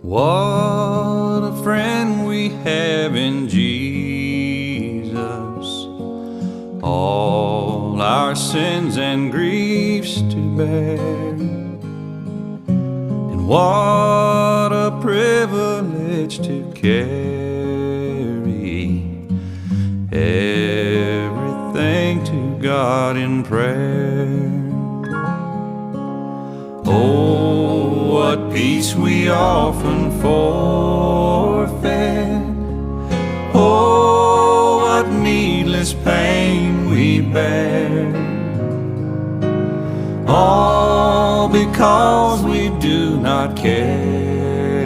What a friend we have in Jesus, all our sins and griefs to bear. And what a privilege to carry everything to God in prayer. Oh, what peace we often forfeit. Oh, what needless pain we bear. All because we do not care